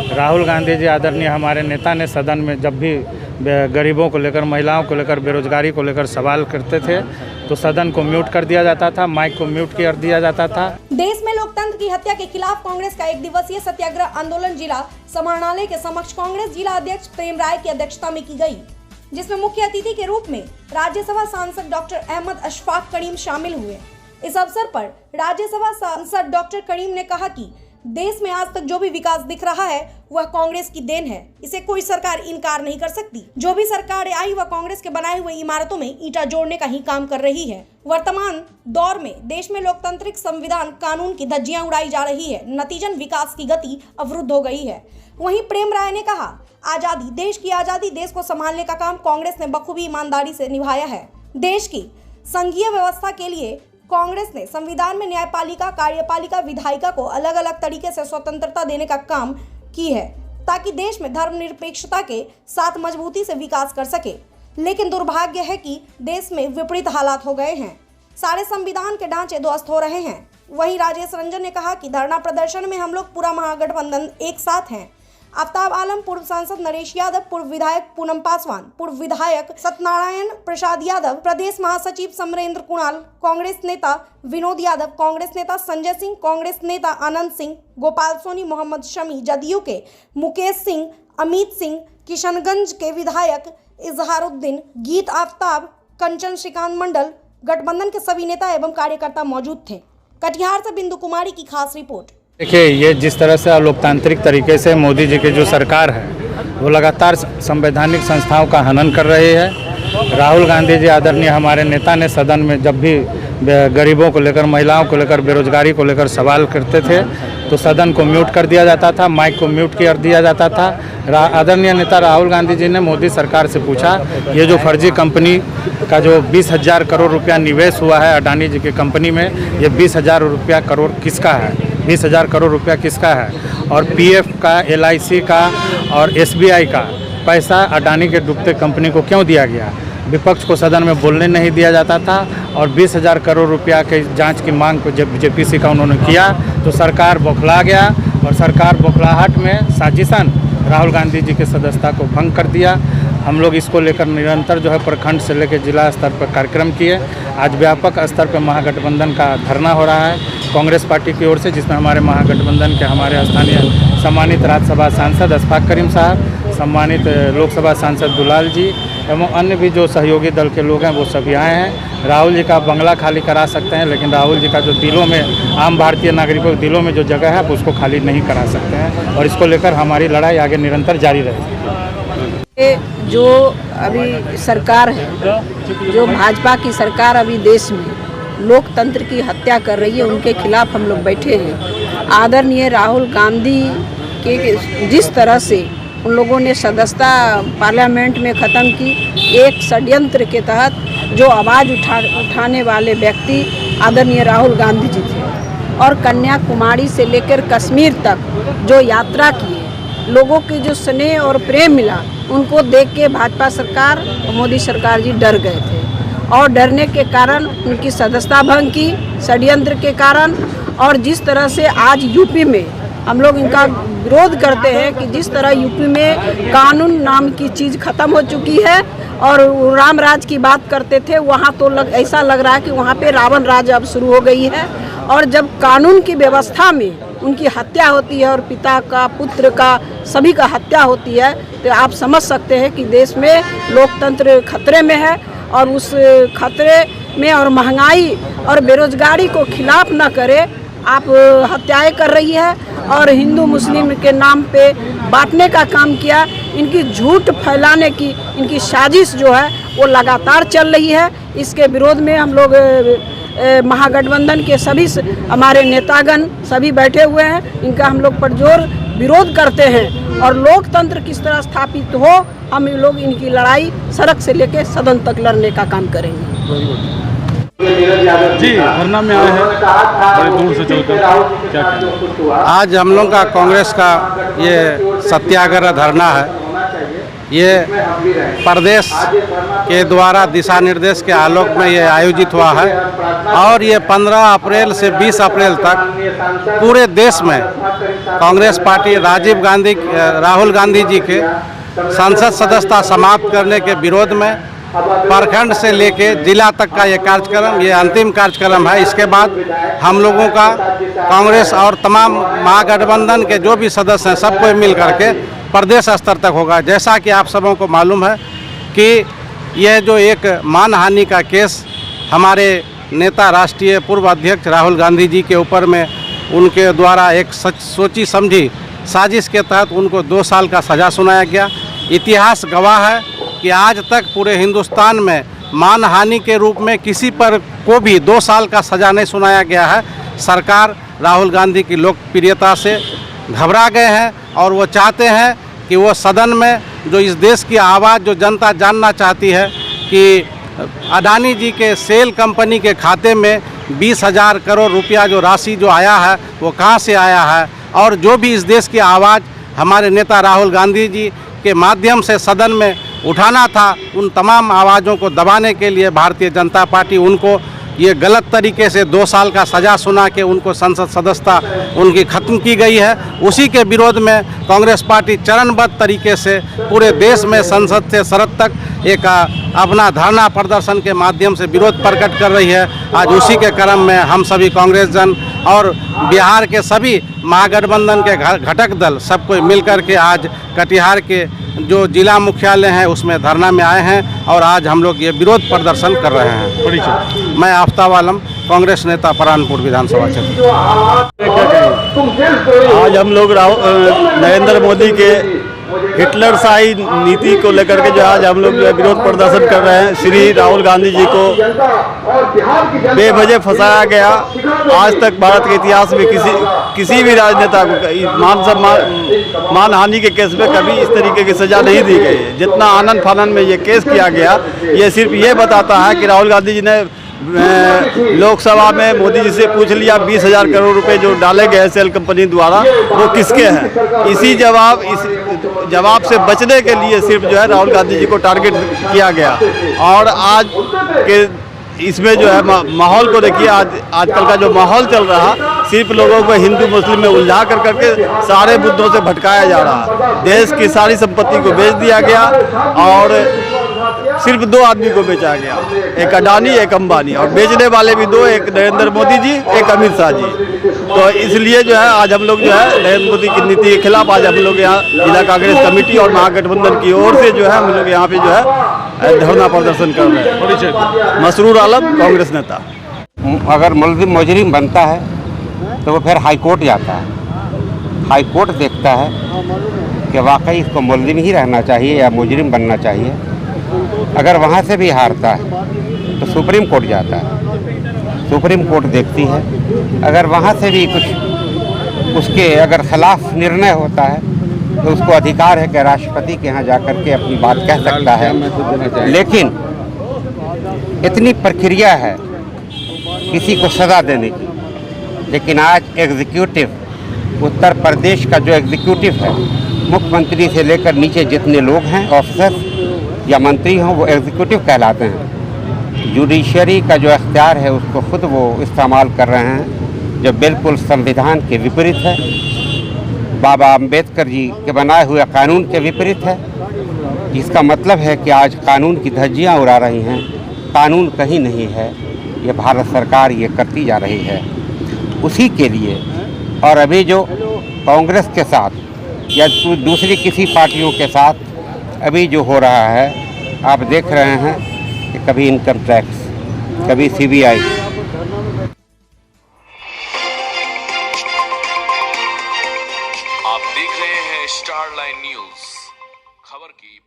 राहुल गांधी जी आदरणीय हमारे नेता ने सदन में जब भी गरीबों को लेकर, महिलाओं को लेकर, बेरोजगारी को लेकर सवाल करते थे तो सदन को म्यूट कर दिया जाता था, माइक को म्यूट कर दिया जाता था। देश में लोकतंत्र की हत्या के खिलाफ कांग्रेस का 1 दिवसीय सत्याग्रह आंदोलन जिला समाहरणालय के समक्ष कांग्रेस जिला अध्यक्ष प्रेम राय की अध्यक्षता में की गई, जिसमें मुख्य अतिथि के रूप में राज्यसभा सांसद डॉक्टर अहमद अशफाक करीम शामिल हुए। इस अवसर पर राज्यसभा सांसद डॉक्टर करीम ने कहा कि देश में आज तक जो भी विकास दिख रहा है वह कांग्रेस की देन है, इसे कोई सरकार इनकार नहीं कर सकती। जो भी सरकार आई वह कांग्रेस के बनाए हुए इमारतों में ईंटा जोड़ने का ही काम कर रही है। वर्तमान दौर में देश में लोकतांत्रिक संविधान कानून की धज्जियां उड़ाई जा रही है, नतीजन विकास की गति अवरुद्ध हो गई है। वहीं प्रेम राय ने कहा, आजादी, देश की आजादी, देश को संभालने का काम कांग्रेस ने बखूबी ईमानदारी से निभाया है। देश की संघीय व्यवस्था के लिए कांग्रेस ने संविधान में न्यायपालिका, कार्यपालिका, विधायिका को अलग अलग तरीके से स्वतंत्रता देने का काम की है ताकि देश में धर्मनिरपेक्षता के साथ मजबूती से विकास कर सके। लेकिन दुर्भाग्य है कि देश में विपरीत हालात हो गए हैं, सारे संविधान के ढांचे ध्वस्त हो रहे हैं। वहीं राजेश रंजन ने कहा कि धरना प्रदर्शन में हम लोग पूरा महागठबंधन एक साथ हैं। आफ्ताब आलम, पूर्व सांसद नरेश यादव, पूर्व विधायक पूनम पासवान, पूर्व विधायक सत्यनारायण प्रसाद यादव, प्रदेश महासचिव समरेंद्र कुणाल, कांग्रेस नेता विनोद यादव, कांग्रेस नेता संजय सिंह, कांग्रेस नेता आनंद सिंह, गोपाल सोनी, मोहम्मद शमी, जदयू के मुकेश सिंह, अमित सिंह, किशनगंज के विधायक इजहारुद्दीन, गीत आफ्ताब, कंचन श्रीकांत मंडल, गठबंधन के सभी नेता एवं कार्यकर्ता मौजूद थे। कटिहार से बिंदु कुमारी की खास रिपोर्ट। देखिए, ये जिस तरह से लोकतांत्रिक तरीके से मोदी जी की जो सरकार है वो लगातार संवैधानिक संस्थाओं का हनन कर रही है। राहुल गांधी जी आदरणीय हमारे नेता ने सदन में जब भी गरीबों को लेकर, महिलाओं को लेकर, बेरोजगारी को लेकर सवाल करते थे तो सदन को म्यूट कर दिया जाता था, माइक को म्यूट कर दिया जाता था। आदरणीय नेता राहुल गांधी जी ने मोदी सरकार से पूछा, ये जो फर्जी कंपनी का जो 20,000 करोड़ रुपया निवेश हुआ है अडानी जी की कंपनी में, ये 20,000 करोड़ किसका है? 20,000 करोड़ रुपया किसका है? और पीएफ का, LIC का और SBI का पैसा अडानी के डूबते कंपनी को क्यों दिया गया? विपक्ष को सदन में बोलने नहीं दिया जाता था और 20,000 करोड़ रुपया के जांच की मांग को जब JPC का उन्होंने किया तो सरकार बौखला गया और सरकार बौखलाहट में साजिशन राहुल गांधी जी की सदस्यता को भंग कर दिया। हम लोग इसको लेकर निरंतर जो है प्रखंड से लेकर जिला स्तर पर कार्यक्रम किए। आज व्यापक स्तर पर महागठबंधन का धरना हो रहा है कांग्रेस पार्टी की ओर से, जिसमें हमारे महागठबंधन के हमारे स्थानीय सम्मानित राज्यसभा सांसद अशफाक करीम साहब, सम्मानित लोकसभा सांसद दुलाल जी एवं अन्य भी जो सहयोगी दल के लोग हैं वो सभी आए हैं। राहुल जी का बंगला खाली करा सकते हैं, लेकिन राहुल जी का जो दिलों में, आम भारतीय नागरिकों के दिलों में जो जगह है उसको खाली नहीं करा सकते हैं और इसको लेकर हमारी लड़ाई आगे निरंतर जारी रहेगी। जो अभी सरकार है, जो भाजपा की सरकार अभी देश में लोकतंत्र की हत्या कर रही है, उनके खिलाफ हम लोग बैठे हैं। आदरणीय राहुल गांधी के जिस तरह से उन लोगों ने सदस्यता पार्लियामेंट में ख़त्म की, एक षड्यंत्र के तहत जो आवाज़ उठाने वाले व्यक्ति आदरणीय राहुल गांधी जी थे और कन्याकुमारी से लेकर कश्मीर तक जो यात्रा किए, लोगों के जो स्नेह और प्रेम मिला, उनको देख के भाजपा सरकार, मोदी सरकार जी डर गए थे और डरने के कारण उनकी सदस्यता भंग की, षड्यंत्र के कारण। और जिस तरह से आज यूपी में हम लोग इनका विरोध करते हैं कि जिस तरह यूपी में कानून नाम की चीज़ ख़त्म हो चुकी है और राम राज की बात करते थे, वहाँ तो ऐसा लग रहा है कि वहाँ पे रावण राज अब शुरू हो गई है। और जब कानून की व्यवस्था में उनकी हत्या होती है और पिता का, पुत्र का, सभी का हत्या होती है, तो आप समझ सकते हैं कि देश में लोकतंत्र खतरे में है। और उस खतरे में और महंगाई और बेरोजगारी को खिलाफ न करे, आप हत्याएं कर रही है और हिंदू मुस्लिम के नाम पे बांटने का काम किया। इनकी झूठ फैलाने की इनकी साजिश जो है वो लगातार चल रही है। इसके विरोध में हम लोग महागठबंधन के सभी हमारे नेतागण सभी बैठे हुए हैं, इनका हम लोग परजोर विरोध करते हैं और लोकतंत्र किस तरह स्थापित हो, हम लोग इनकी लड़ाई सड़क से लेकर सदन तक लड़ने का काम करेंगे। जी, धरना में आए हैं बड़े दूर से चलकर, क्या कहें? आज हम लोग का कांग्रेस का ये सत्याग्रह धरना है ये प्रदेश के द्वारा दिशा निर्देश के आलोक में ये आयोजित हुआ है और ये 15 अप्रैल से 20 अप्रैल तक पूरे देश में कांग्रेस पार्टी राहुल गांधी जी के संसद सदस्यता समाप्त करने के विरोध में प्रखंड से लेके जिला तक का ये कार्यक्रम, ये अंतिम कार्यक्रम है। इसके बाद हम लोगों का कांग्रेस और तमाम महागठबंधन के जो भी सदस्य हैं सबको मिल करके प्रदेश स्तर तक होगा। जैसा कि आप सबों को मालूम है कि यह जो एक मानहानि का केस हमारे नेता राष्ट्रीय पूर्व अध्यक्ष राहुल गांधी जी के ऊपर में उनके द्वारा एक सोची समझी साजिश के तहत उनको 2 साल का सज़ा सुनाया गया। इतिहास गवाह है कि आज तक पूरे हिंदुस्तान में मानहानि के रूप में किसी पर को भी 2 साल का सज़ा नहीं सुनाया गया है। सरकार राहुल गांधी की लोकप्रियता से घबरा गए हैं और वो चाहते हैं कि वो सदन में जो इस देश की आवाज़ जो जनता जानना चाहती है कि अडानी जी के सेल कंपनी के खाते में 20,000 करोड़ रुपया जो राशि जो आया है वो कहाँ से आया है, और जो भी इस देश की आवाज़ हमारे नेता राहुल गांधी जी के माध्यम से सदन में उठाना था, उन तमाम आवाज़ों को दबाने के लिए भारतीय जनता पार्टी उनको ये गलत तरीके से 2 साल का सज़ा सुना के उनको संसद सदस्यता उनकी ख़त्म की गई है। उसी के विरोध में कांग्रेस पार्टी चरणबद्ध तरीके से पूरे देश में संसद से सरहद तक एक अपना धरना प्रदर्शन के माध्यम से विरोध प्रकट कर रही है। आज उसी के क्रम में हम सभी कांग्रेस जन और बिहार के सभी महागठबंधन के घटक दल सबको मिलकर के आज कटिहार के जो जिला मुख्यालय हैं उसमें धरना में आए हैं और आज हम लोग ये विरोध प्रदर्शन कर रहे हैं। मैं आफ्ताब आलम, कांग्रेस नेता परानपुर विधानसभा क्षेत्र। आज हम लोग नरेंद्र मोदी के हिटलर शाही नीति को लेकर के जो आज हम लोग जो विरोध प्रदर्शन कर रहे हैं। श्री राहुल गांधी जी को बेवजह फंसाया गया। आज तक भारत के इतिहास में किसी भी राजनेता को मानहानि के केस में कभी इस तरीके की सजा नहीं दी गई है। जितना आनंद फानन में ये केस किया गया, ये सिर्फ ये बताता है कि राहुल गांधी जी ने लोकसभा में मोदी जी से पूछ लिया 20,000 करोड़ रुपए जो डाले गए सेल कंपनी द्वारा वो किसके हैं। इस जवाब से बचने के लिए सिर्फ जो है राहुल गांधी जी को टारगेट किया गया। और आज के इसमें जो है माहौल को देखिए, आजकल का जो माहौल चल रहा, सिर्फ लोगों को हिंदू मुस्लिम में उलझा कर करके सारे मुद्दों से भटकाया जा रहा। देश की सारी संपत्ति को बेच दिया गया और सिर्फ 2 आदमी को बेचा गया, एक अडानी एक अंबानी, और बेचने वाले भी 2, एक नरेंद्र मोदी जी एक अमित शाह जी। तो इसलिए जो है आज हम लोग जो है नरेंद्र मोदी की नीति के खिलाफ आज हम लोग यहाँ जिला कांग्रेस कमेटी और महागठबंधन की ओर से जो है हम लोग यहाँ पे जो है धरना प्रदर्शन कर रहे हैं। मसरूर आलम, कांग्रेस नेता। अगर मुजरिम बनता है तो वो फिर हाई कोर्ट जाता है। हाई कोर्ट देखता है कि वाकई इसको मुलजिम ही रहना चाहिए या मुजरिम बनना चाहिए। अगर वहाँ से भी हारता है तो सुप्रीम कोर्ट जाता है। सुप्रीम कोर्ट देखती है, अगर वहाँ से भी कुछ उसके अगर खिलाफ निर्णय होता है तो उसको अधिकार है कि राष्ट्रपति के यहाँ जाकर के अपनी बात कह सकता है। लेकिन इतनी प्रक्रिया है किसी को सज़ा देने की। लेकिन आज एग्जीक्यूटिव, उत्तर प्रदेश का जो एग्जीक्यूटिव है, मुख्यमंत्री से लेकर नीचे जितने लोग हैं, ऑफिसर या मंत्री हों, वो एग्जीक्यूटिव कहलाते हैं। जुडिशरी का जो अख्तियार है उसको खुद वो इस्तेमाल कर रहे हैं, जो बिल्कुल संविधान के विपरीत है, बाबा अम्बेडकर जी के बनाए हुए कानून के विपरीत है। इसका मतलब है कि आज कानून की धज्जियाँ उड़ा रही हैं। कानून कहीं नहीं है, ये भारत सरकार ये करती जा रही है। उसी के लिए और अभी जो कांग्रेस के साथ या दूसरी किसी पार्टियों के साथ अभी जो हो रहा है, आप देख रहे हैं कि कभी इनकम टैक्स, कभी CBI। आप देख रहे हैं स्टार लाइन न्यूज़, खबर की